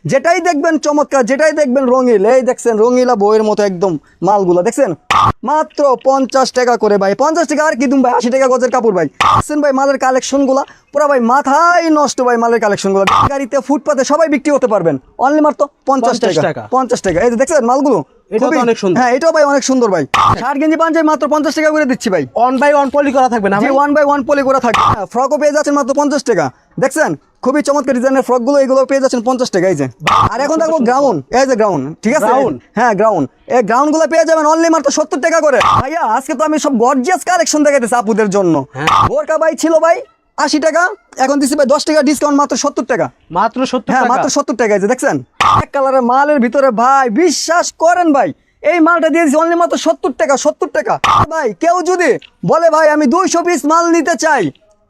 যেটাই দেখবেন চমৎকার, যেটাই দেখবেন রঙিল। এই দেখছেন রঙিলা বইয়ের মতো একদম মালগুলা দেখছেন, মাত্র 50 টাকা করে ভাই। 50 টাকা আর কি দুম ভাই, 80 টাকা গজের কাপড় ভাই। দেখছেন ভাই মালের কালেকশনগুলা পুরো ভাই মাথায় নষ্ট ভাই মালের কালেকশনগুলো। গাড়িতে ফুটপাতে সবাই বিক্রি করতে পারবেন অনলি মাত্র 50 টাকা। 50 টাকা। এই যে দেখছেন মালগুলো অনেক সুন্দর। হ্যাঁ এটাও ভাই অনেক সুন্দর ভাই। শার্ট গেঞ্জি পাঞ্জাবি মাত্র 50 টাকা করে দিচ্ছি ভাই। 1 বাই 1 পলি করা থাকবে না ভাই? 1 বাই 1 পলি করা থাকবে। ফ্রকও পেয়ে যাচ্ছেন মাত্র 50 টাকা। দেখছেন খুবই চমৎকার ডিজাইনের ফ্রকগুলো, এগুলো পেয়ে যাচ্ছেন 50 টাকা। এই যে আর এখন দেখো গ্রাউন, এই যে গ্রাউন, ঠিক আছে? হ্যাঁ গ্রাউন, এই গ্রাউনগুলো পেয়ে যাবেন অনলি মাত্র 70 টাকা করে। ভাইয়া আজকে তো আমি সব গর্জিয়াস কালেকশন দেখাইতেছি আপুদের জন্য। বোরকা ভাই ছিল ভাই 80 টাকা, এখন দিচ্ছি ভাই 10 টাকা ডিসকাউন্ট, মাত্র 70 টাকা। মাত্র 70 হ্যাঁ টাকা? মাত্র 70 টাকা। এই যে দেখছেন এক কালারের মালের ভিতরে ভাই বিশ্বাস করেন ভাই এই মালটা দিয়েছি অনলি মাত্র 70 টাকা। 70 টাকা ভাই। কেউ যদি বলে ভাই আমি 200 পিস মাল নিতে চাই,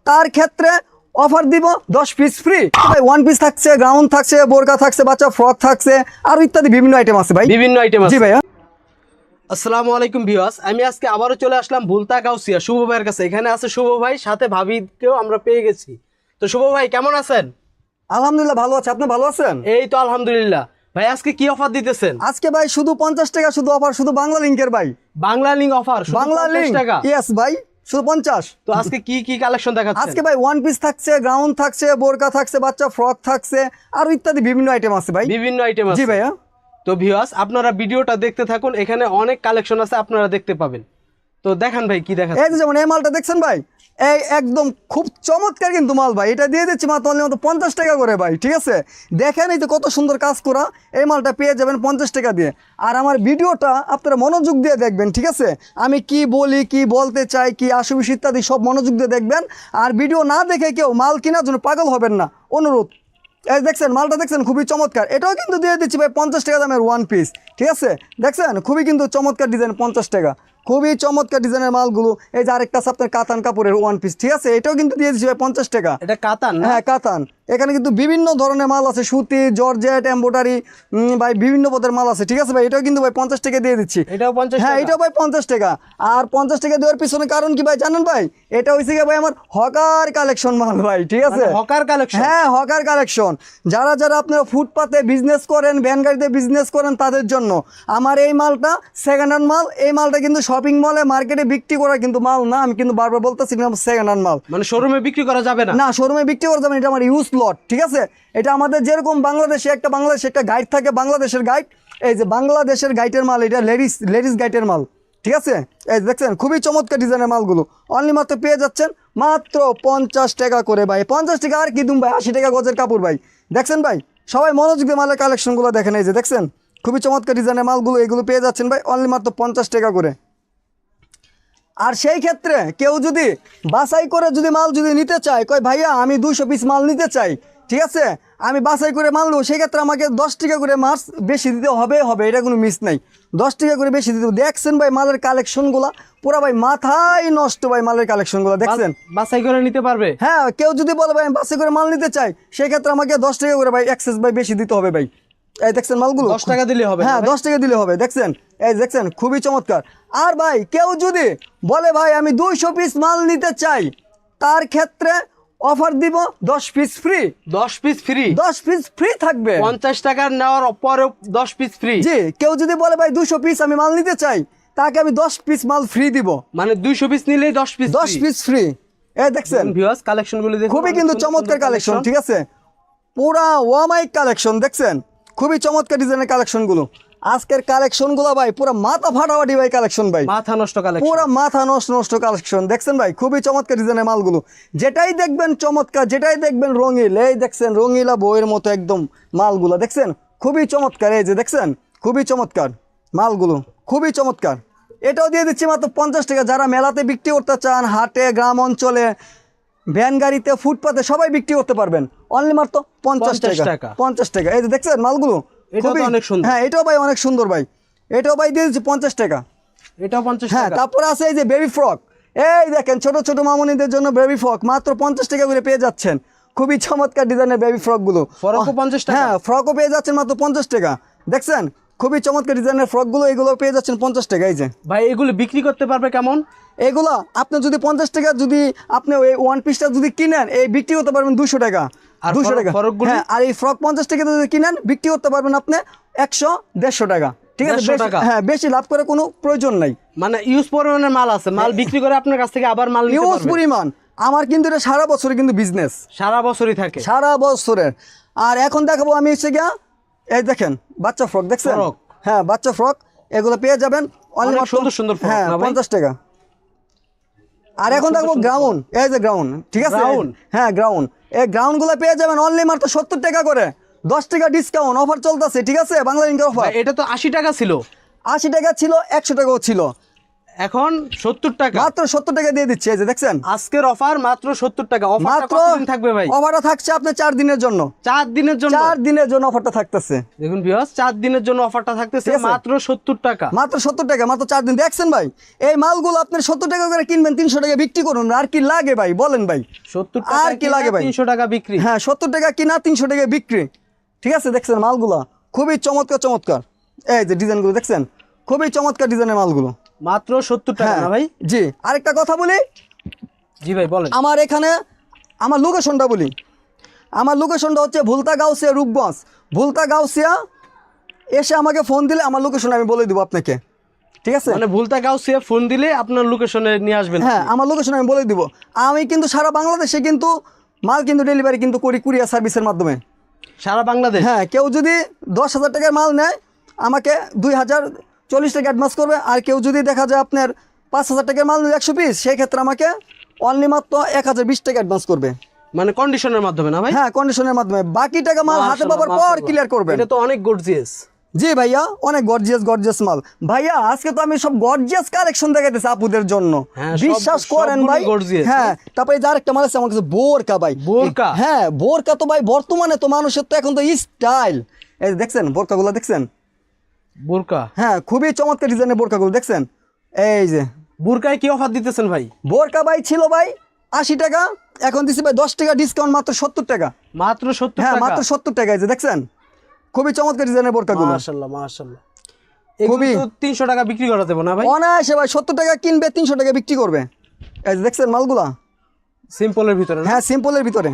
তার ক্ষেত্রে অফার দিব 10 পিস ফ্রি ভাই। 1 পিস থাকছে, গ্রাউন্ড থাকছে, বোরকা থাকছে, বাচ্চা ফ্রক থাকছে, আর ইত্যাদি বিভিন্ন আইটেম আছে ভাই, বিভিন্ন আইটেম আছে। জি ভাইয়া। আসসালামু আলাইকুম ভিউয়ার্স, আমি আজকে আবারও চলে আসলাম ভুলতা গাউসিয়া শুভ ভাইয়ের কাছে। এখানে আছে শুভ ভাই, সাথে ভাবিকেও আমরা পেয়ে গেছি। তো শুভ ভাই কেমন আছেন? আলহামদুলিল্লাহ ভালো আছে, আপনি ভালো আছেন? এই তো আলহামদুলিল্লাহ। ভাই আজকে কি অফার দিতেছেন? আজকে ভাই শুধু 50 টাকা, শুধু অফার, শুধু বাংলা লিংকের ভাই। Bangla link offer, Bangla link টাকা? ইয়েস ভাই, শুধু 50। তো আজকে কি কি কালেকশন দেখাচ্ছেন? আজকে ভাই 1 পিস থাকছে, গ্রাউন্ড থাকছে, বোরকা থাকছে, বাচ্চা ফ্রক থাকছে, আর ইত্যাদি বিভিন্ন আইটেম আছে ভাই। বিভিন্ন আইটেম আছে? জি ভাইয়া। তো ভিউয়ার্স আপনারা ভিডিওটা দেখতে থাকুন, এখানে অনেক কালেকশন আছে, আপনারা দেখতে পাবেন। তো দেখান ভাই কি দেখাচ্ছেন। এই যে যেমন এই মালটা দেখছেন ভাই, এই একদম খুব চমৎকার কিন্তু মাল ভাই। এটা দিয়ে দিচ্ছি মাত্র অনলি মাত্র 50 টাকা করে ভাই, ঠিক আছে? দেখেন এই তো কত সুন্দর কাজ করা, এই মালটা পেয়ে যাবেন 50 টাকা দিয়ে। আর আমার ভিডিওটা আপনারা মনোযোগ দিয়ে দেখবেন, ঠিক আছে? আমি কি বলি, কি বলতে চাই, কি আশুবিশ ইত্যাদি সব মনোযোগ দিয়ে দেখবেন। আর ভিডিও না দেখে কেউ মাল কেনার জন্য পাগল হবেন না, অনুরোধ। এই দেখছেন মালটা দেখছেন খুবই চমৎকার, এটাও কিন্তু দিয়ে দিচ্ছি ভাই 50 টাকা দামের 1 পিস, ঠিক আছে? দেখছেন খুবই কিন্তু চমৎকার ডিজাইন, 50 টাকা, খুবই চমৎকার ডিজাইনের মালগুলো। এই যে আরেকটা আছে আপনার কাতান কাপড়ের 1 পিস, ঠিক আছে? এটাও কিন্তু দিয়ে দিচ্ছি ভাই 50 টাকা। এটা কাতান না? হ্যাঁ কাতান। এখানে কিন্তু বিভিন্ন ধরনের মাল আছে, সুতি, জর্জেট, এমব্রয়ডারি ভাই, বিভিন্ন পদের মাল আছে, ঠিক আছে ভাই? এটাও কিন্তু ভাই 50 টাকা দিয়ে দিচ্ছি। এটাও 50 হ্যাঁ টাকা? এটাও ভাই 50 টাকা। আর 50 টাকা দেওয়ার পিছনে কারণ কি ভাই জানেন ভাই? এটা হয়েছে কি ভাই আমার হকার কালেকশন মাল ভাই, ঠিক আছে? Hawker collection? হ্যাঁ হকার কালেকশন। যারা যারা আপনারা ফুটপাতে বিজনেস করেন, ভ্যান গাড়িতে বিজনেস করেন, তাদের জন্য আমার এই মালটা সেকেন্ড হ্যান্ড মাল। এই মালটা কিন্তু শপিং মলে, মার্কেটে বিক্রি করা কিন্তু মাল না, আমি কিন্তু বারবার বলতেছি সেকেন্ড হ্যান্ড মাল। মানে শোরুমে বিক্রি করা যাবে না? না শোরুমে বিক্রি করা যাবে না, এটা আমার ইউজ লট, ঠিক আছে? এটা আমাদের যেরকম বাংলাদেশে একটা গাইড থাকে, বাংলাদেশের গাইড, এই যে বাংলাদেশের গাইডের মাল, এটা লেডিস গাইডের মাল, ঠিক আছে? এই দেখছেন খুবই চমৎকার ডিজাইনের মালগুলো অনলি মাত্র পেয়ে যাচ্ছেন মাত্র 50 টাকা করে ভাই। 50 টাকা আর কি দুম ভাই, 80 টাকা গজের কাপড় ভাই। দেখছেন ভাই সবাই মনোযোগ দিয়ে মালের কালেকশনগুলো দেখেন। এই যে দেখছেন খুবই চমৎকার ডিজাইনের মালগুলো, এগুলো পেয়ে যাচ্ছেন ভাই অনলি মাত্র 50 টাকা করে। আর সেই ক্ষেত্রে কেউ যদি বাছাই করে যদি মাল যদি নিতে চায়, কয় ভাইয়া আমি 200 পিস মাল নিতে চাই, ঠিক আছে? আমি বাছাই করে মাল নেবো, সেই ক্ষেত্রে আমাকে 10 টাকা করে মাছ বেশি দিতে হবে, এটা কোনো মিস নাই। 10 টাকা করে বেশি দিতে হবে। দেখছেন ভাই মালের কালেকশনগুলো পুরো ভাই মাথায় নষ্ট ভাই মালের কালেকশনগুলো, দেখছেন? বাছাই করে নিতে পারবে? হ্যাঁ কেউ যদি বলে ভাই আমি বাছাই করে মাল নিতে চাই, সেই ক্ষেত্রে আমাকে 10 টাকা করে ভাই এক্সেস ভাই বেশি দিতে হবে ভাই। এই দেখছেন মালগুলো 10 টাকা দিলে হবে? হ্যাঁ 10 টাকা দিলে হবে। দেখছেন এই দেখছেন খুবই চমৎকার। আর ভাই কেউ যদি বলে ভাই আমি 200 পিস মাল নিতে চাই, তার ক্ষেত্রে অফার দিব 10 piece free. 10 piece free? 10 piece free থাকবে। 50 টাকা নেওয়ার পরে 10 পিস ফ্রি? জি, কেউ যদি বলে ভাই 200 পিস আমি মাল নিতে চাই, তাকে আমি 10 পিস মাল ফ্রি দিব। মানে 200 পিস নিলেই 10 পিস? 10 piece free. এই দেখছেন ভিউয়ার্স কালেকশনগুলো দেখুন, খুবই কিন্তু চমৎকার কালেকশন, ঠিক আছে? পুরা ওয়ামাইক কালেকশন, দেখছেন খুবই চমৎকার ডিজাইনের কালেকশনগুলো। আজকের কালেকশনগুলো ভাই পুরো মাথা ফাটাফাটি ভাই কালেকশন ভাই, মাথা নষ্ট কালেকশন, পুরো মাথা নষ্ট কালেকশন। দেখছেন ভাই খুবই চমৎকার ডিজাইনের মালগুলো, যেটাই দেখবেন চমৎকার, যেটাই দেখবেন রঙিল। এই দেখছেন রঙিলা বইয়ের মতো একদম মালগুলো, দেখছেন খুবই চমৎকার। এই যে দেখছেন খুবই চমৎকার মালগুলো, খুবই চমৎকার। এটাও দিয়ে দিচ্ছি মাত্র 50 টাকা। যারা মেলাতে বিক্রি করতে চান, হাটে, গ্রাম অঞ্চলে, ভ্যান গাড়িতে, ফুটপাতে সবাই বিক্রি করতে পারবেন অনলি মাত্র 50 টাকা। 50 টাকা। এই যে দেখছেন মালগুলো অনেক সুন্দর। হ্যাঁ এটাও ভাই অনেক সুন্দর ভাই, এটাও ভাই দিয়ে দিচ্ছি 50 টাকা। এটাও 50 হ্যাঁ টাকা? তারপরে আছে এই যে বেবি ফ্রক। এই দেখেন ছোট ছোট মামুনিদের জন্য বেবি ফ্রক মাত্র 50 টাকা করে পেয়ে যাচ্ছেন। খুবই চমৎকার ডিজাইনের বেবি ফ্রকগুলো। ফ্রকও 50 টাকা? হ্যাঁ ফ্রকও পেয়ে যাচ্ছেন মাত্র 50 টাকা। দেখছেন খুবই চমৎকার ডিজাইনের ফ্রকগুলো, এগুলো পেয়ে যাচ্ছেন 50 টাকা। এই যে ভাই এগুলো বিক্রি করতে পারবে কেমন? এগুলো আপনি যদি 50 টাকা যদি আপনি ওই 1 পিসটা যদি কিনেন, এই বিক্রি করতে পারবেন 200 টাকা। আর 200 টাকা। ফরকগুলি? হ্যাঁ, আর এই ফ্রক 50 টাকা যদি কিনেন বিক্রি করতে পারবেন আপনি 100-150 টাকা। ঠিক আছে, 150 টাকা? হ্যাঁ, বেশি লাভ করে কোনো প্রয়োজন নাই। মানে ইউজ পরিমাণের মাল আছে, মাল বিক্রি করে আপনার কাছ থেকে আবার মাল নিতে ইউজ পারবেন। পরিমাণ আমার কিন্তু এটা সারা বছরে কিন্তু বিজনেস, সারা বছরই থাকে। সারা বছরের। আর এখন দেখাবো আমি হচ্ছে গিয়া, এই দেখেন বাচ্চা ফ্রক দেখছেন? ফ্রক। হ্যাঁ, বাচ্চা ফ্রক এগুলো পেয়ে যাবেন only অনেক মাত্র, সুন্দর সুন্দর ফ্রক হ্যাঁ, না ভাই? 50 টাকা। আর এখন দেখবো গ্রাউন, এই যে গ্রাউন, ঠিক আছে? গ্রাউন? হ্যাঁ, গ্রাউন। এই গ্রাউনগুলো পেয়ে যাবেন অনলি মাত্র 70 টাকা করে, 10 টাকা ডিসকাউন্ট অফার চলতেছে, ঠিক আছে? বাংলা লিঙ্কের অফার। ভাই, এটা তো 80 টাকা ছিল, 80 টাকা ছিল, 100 টাকাও ছিল, এখন 70 টাকা। মাত্র 70 টাকা দিয়ে দিচ্ছে, এই যে দেখছেন? আজকের অফার মাত্র 70 টাকা। অফারটা মাত্র কতদিন থাকবে ভাই? অফারটা থাকছে আপনার 4 দিনের জন্য। 4 দিনের জন্য? 4 দিনের জন্য অফারটা থাকতেছে। দেখুন ভিউয়ার্স, 4 দিনের জন্য অফারটা থাকতেছে ঠিক আছে। মাত্র 70 টাকা। মাত্র 70 টাকা, মাত্র 4 দিন। দেখছেন ভাই, এই মালগুলো আপনি 70 টাকা করে কিনবেন, 300 টাকা বিক্রি করুন, আর কি লাগে ভাই বলেন ভাই? 70 টাকা আর কি লাগে ভাই? 300 টাকা বিক্রি। হ্যাঁ, 70 টাকা কিনা, 300 টাকা বিক্রি। ঠিক আছে, দেখছেন মালগুলো খুবই চমৎকার চমৎকার। এই যে ডিজাইনগুলো দেখছেন, খুবই চমৎকার ডিজাইনের মালগুলো। মাত্র 70 টাকা হ্যাঁ না ভাই? জি। আরেকটা কথা বলি, জি ভাই বলেন। আমার এখানে আমার লোকেশনটা বলি। আমার লোকেশনটা হচ্ছে ভুলতা গাউসিয়া, রূপগঞ্জ। ভুলতা গাউসিয়া এসে আমাকে ফোন দিলে আমার লোকেশন আমি বলে দেবো আপনাকে, ঠিক আছে? মানে ভুলতা গাউসিয়া ফোন দিলে আপনার লোকেশনে নিয়ে আসবেন? হ্যাঁ, আমার লোকেশন আমি বলে দিব। আমি কিন্তু সারা বাংলাদেশে কিন্তু মাল কিন্তু ডেলিভারি কিন্তু করি কুরিয়ার সার্ভিসের মাধ্যমে, সারা বাংলাদেশ? হ্যাঁ। কেউ যদি 10,000 টাকার মাল নেয় আমাকে 2040 টাকা অ্যাডভান্স করবে। আর কেউ যদি দেখা যায় আপনার 5,000 টাকার মাল নিলে 100 পিস, সেই ক্ষেত্রে আমাকে অনলি মাত্র 1020 টাকা অ্যাডভান্স করবে। মানে কন্ডিশনের মাধ্যমে না ভাই? হ্যাঁ, কন্ডিশনের মাধ্যমে। বাকি টাকা মাল হাতে পাবার পর ক্লিয়ার করবেন। এটা তো অনেক গর্জিয়াস। জি ভাইয়া, অনেক গর্জিয়াস গর্জিয়াস মাল। ভাইয়া আজকে তো আমি সব গর্জিয়াস কালেকশন দেখাইতেছি আপুদের জন্য, হ্যাঁ, বিশ্বাস করেন সবগুলো ভাই। gorgeous, হ্যাঁ, তারপরে যার একটা মাল আছে আমার কাছে, বোরকা ভাই। বোরকা? হ্যাঁ, বোরকা তো ভাই বর্তমানে তো মানুষের তো এখন তো স্টাইল। এই যে দেখছেন বোরকাগুলো দেখছেন? বোরকা? হ্যাঁ, খুবই চমৎকার ডিজাইনের বোরকাগুলো দেখছেন? এই যে বোরকায় কি অফার দিতেছেন ভাই? বোরকা ভাই ছিল ভাই 80 টাকা, এখন দিছি ভাই 10 টাকা ডিসকাউন্ট, মাত্র 70 টাকা। মাত্র 70 হ্যাঁ, টাকা? মাত্র 70 টাকা। এই যে দেখছেন, খুবই চমৎকার ডিজাইনের বোরকাগুলো। মাশাআল্লাহ মাশাআল্লাহ। এগুলো তো 300 টাকা বিক্রি করা দেবো না ভাই? অনায়াসে ভাই 70 টাকা কিনবে, 300 টাকা বিক্রি করবে। এই যে দেখছেন মালগুলা? সিম্পলের ভিতরে না? হ্যাঁ, সিম্পলের ভিতরে।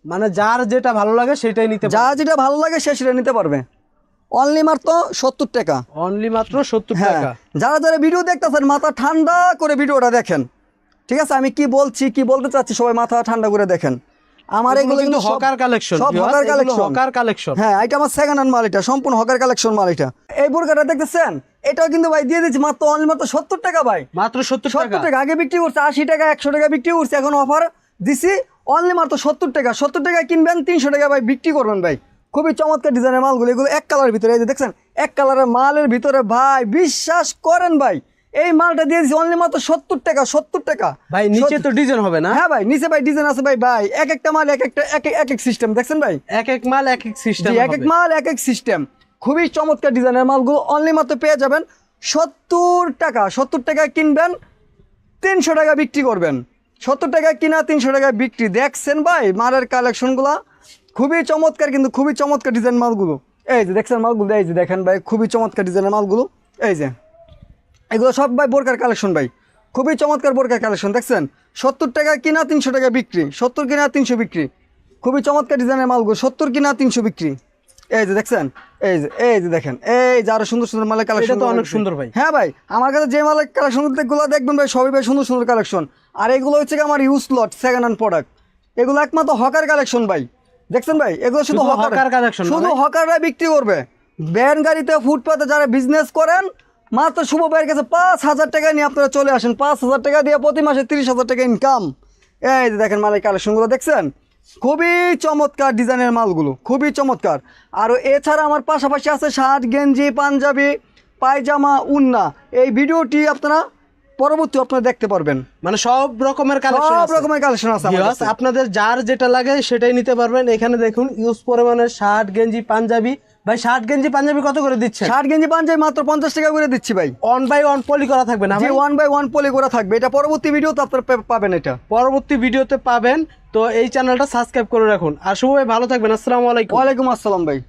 মানে যার যেটা ভালো লাগে সেটাই নিতে যা যেটা ভালো লাগে সে সেটা নিতে পারবে। অনলি মাত্র 70 টাকা। অনলি মাত্র 70 হ্যাঁ, টাকা। যারা যারা ভিডিও দেখতেছেন মাথা ঠান্ডা করে ভিডিওটা দেখেন, ঠিক আছে? আমি কি বলছি, কি বলতে চাচ্ছি, সবাই মাথা ঠান্ডা করে দেখেন। আমার এগুলো কিন্তু সব হকার কালেকশন, সব হকার কালেকশন। Hawker collection. হ্যাঁ, এটা আমার সেকেন্ড হ্যান্ড মাল, এটা সম্পূর্ণ হকার কালেকশন মাল। এটা এই বোরকাটা দেখতেছেন, এটাও কিন্তু ভাই দিয়ে দিচ্ছি মাত্র অনলি মাত্র 70 টাকা ভাই। মাত্র 70 70 টাকা? টাকা। আগে বিক্রি করছে 80 টাকা, 100 টাকা বিক্রি করছে, এখন অফার দিছি অনলি মাত্র 70 টাকা। 70 টাকা কিনবেন, 300 টাকা ভাই বিক্রি করবেন ভাই। খুবই চমৎকার ডিজাইনের মালগুলো, এগুলো এক কালারের ভিতরে। এই যে দেখছেন, এক কালারের মালের ভিতরে ভাই বিশ্বাস করেন ভাই, এই মালটা দিয়ে দিচ্ছি অনলি মাত্র 70 টাকা। 70 টাকা ভাই নিচে তো ডিজাইন হবে না? হ্যাঁ ভাই, নিচে ভাই ডিজাইন আছে ভাই। ভাই এক একটা মাল এক একটা এক এক সিস্টেম, দেখছেন ভাই? এক এক মাল এক এক সিস্টেম এক এক মাল এক এক সিস্টেম। খুবই চমৎকার ডিজাইনের মালগুলো অনলি মাত্র পেয়ে যাবেন 70 টাকা। 70 টাকা কিনবেন, 300 টাকা বিক্রি করবেন। 70 টাকা কিনা, 300 টাকা বিক্রি। দেখছেন ভাই মালের কালেকশনগুলো খুবই চমৎকার, কিন্তু খুবই চমৎকার ডিজাইন মালগুলো। এই যে দেখছেন মালগুলো, এই যে দেখেন ভাই, খুবই চমৎকার ডিজাইনের মালগুলো। এই যে এগুলো সব ভাই বোরকার কালেকশন ভাই, খুবই চমৎকার বোরকার কালেকশন। দেখছেন 70 টাকা কিনা, 300 টাকা বিক্রি। 70 কিনা 300 বিক্রি। খুবই চমৎকার ডিজাইনের মালগুলো, 70 কিনা 300 বিক্রি। এই যে দেখছেন, এই যে দেখেন, এই যে আরো সুন্দর সুন্দর মালের কালেকশন। এটা তো অনেক সুন্দর ভাই। হ্যাঁ ভাই, আমার কাছে যে মালের কালেকশনগুলো দেখবেন ভাই, সবই ভাই সুন্দর সুন্দর কালেকশন। আর এগুলো হচ্ছে কি আমার ইউজ লট, সেকেন্ড হ্যান্ড প্রোডাক্ট। এগুলো একমাত্র হকার কালেকশন ভাই। দেখছেন ভাই, এগুলো শুধু হকার কালেকশন, শুধু হকাররা বিক্রি করবে। ভ্যান গাড়িতে, ফুটপাতে যারা বিজনেস করেন, মাত্র শুভ ভাইয়ের কাছে 5,000 টাকা নিয়ে আপনারা চলে আসেন। 5,000 টাকা দিয়ে প্রতি মাসে 30,000 টাকা ইনকাম। এই যে দেখেন মালের কালেকশনগুলো দেখছেন, খুবই চমৎকার ডিজাইনের মালগুলো, খুবই চমৎকার। আর এছাড়া আমার পাশাপাশি আছে শার্ট, গেঞ্জি, পাঞ্জাবি, পায়জামা, উন্না। এই ভিডিওটি আপনারা পরবর্তী আপনারা দেখতে পারবেন। মানে সব রকমের কালেকশন, সব রকমের কালেকশন আছে আমার কাছে। আপনাদের যার যেটা লাগে সেটাই নিতে পারবেন। এখানে দেখুন ইউজ পরিমাণের শার্ট, গেঞ্জি, পাঞ্জাবি। ভাই শার্ট, গেঞ্জি, পাঞ্জাবি কত করে দিচ্ছেন? শার্ট, গেঞ্জি, পাঞ্জাবি মাত্র 50 টাকা করে দিচ্ছি ভাই। 1 বাই 1 পলি করা থাকবে না জি, ভাই? 1 বাই 1 পলি করা থাকবে। এটা পরবর্তী ভিডিওতে আপনারা পাবেন। এটা পরবর্তী ভিডিওতে পাবেন। তো এই চ্যানেলটা সাবস্ক্রাইব করে রাখুন। আর শুভ ভাই ভালো থাকবেন। আসসালামু আলাইকুম। ওয়ালাইকুম আসসালাম ভাই।